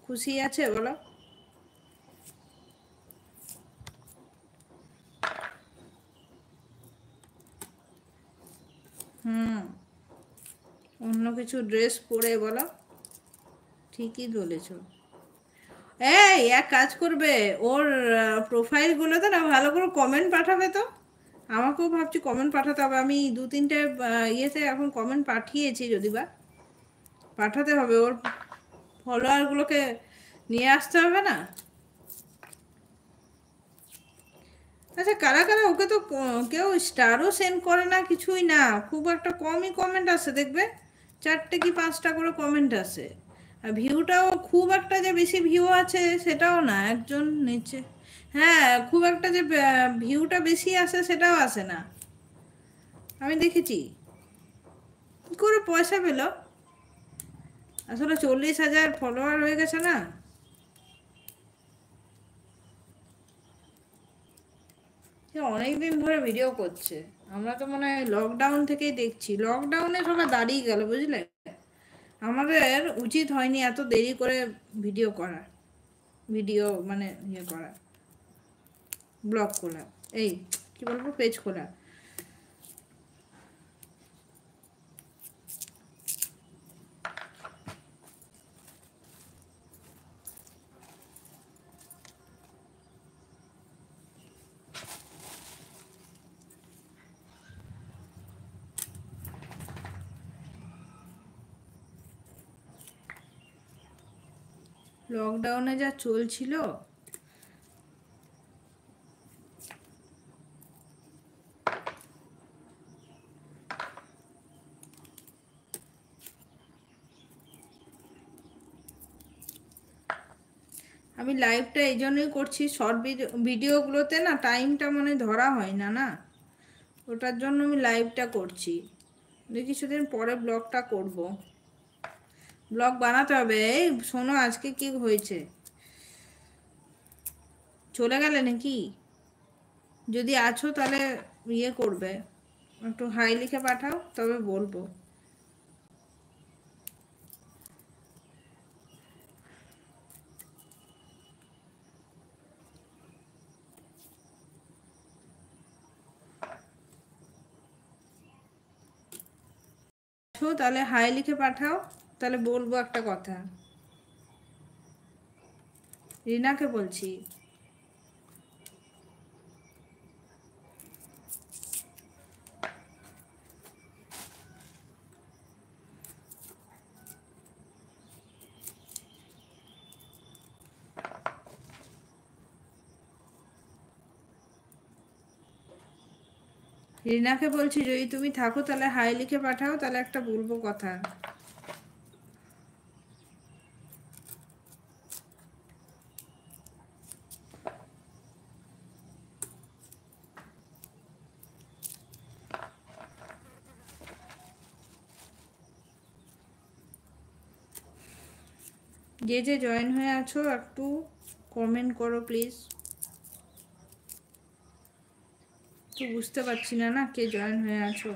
খুশি আছে বলো? হুম, অন্য কিছু ড্রেস পরে বলো। ঠিকই বলেছ। এই এক কাজ করবে, ওর প্রোফাইলগুলোতে না ভালো করে কমেন্ট পাঠাবে তো। আমাকেও ভাবছি কমেন্ট পাঠাতে হবে। আমি দু তিনটে ইয়েতে এখন কমেন্ট পাঠিয়েছি, যদি বা পাঠাতে হবে। ওর ফলোয়ারগুলোকে নিয়ে আসতে হবে না? আচ্ছা, কারা কারা ওকে তো কেউ স্টারও সেন্ড করে না, কিছুই না। খুব একটা কমই কমেন্ট আসে দেখবে, 4টে কি 5টা করে কমেন্ট আসে। আর ভিউটাও খুব একটা যে বেশি ভিউ আছে সেটাও না, একজন নিচে। হ্যাঁ, খুব একটা যে ভিউটা বেশি আসে সেটাও আসে না। আমি দেখেছি। কি করে পয়সা পেলো? আসলে 40,000 ফলোয়ার হয়ে গেছে না। সে অনেকদিন ধরে ভিডিও করছে। আমরা তো মনে হয় লকডাউন থেকেই দেখছি। লকডাউনে সবাই দাঁড়িয়ে গেল, বুঝলে। আমাদের উচিত হয়নি এত দেরি করে ভিডিও করা, ভিডিও মানে ইয়ে করা, ব্লগ খোলা, এই কি বলবো, পেজ খোলা। লকডাউনে যা চলছিল। আমি লাইভটা এই জন্যই করছি, শর্ট ভিডিওগুলোতে না টাইমটা মানে ধরা হয় না না, ওটার জন্য আমি লাইভটা করছি। কিছুদিন পরে ব্লগটা করব। ব্লগ বানাতে হবে। এই শোনো, আজকে কি হয়েছে? চলে গেলে নাকি? যদি আছো তাহলে ইয়ে করবে, একটু হাই লিখে পাঠাও, তবে বলবো। আছো তাহলে হাই লিখে পাঠাও, তাহলে বলবো একটা কথা। রিনাকে বলছি। রিনাকে বলছি, যদি তুমি থাকো তাহলে হাই লিখে পাঠাও, তাহলে একটা বলবো কথা। যে যে জয়েন হয়ে আছো একটু কমেন্ট করো প্লিজ। তো বুঝতে পারছি না না কে জয়েন হয়ে আছো।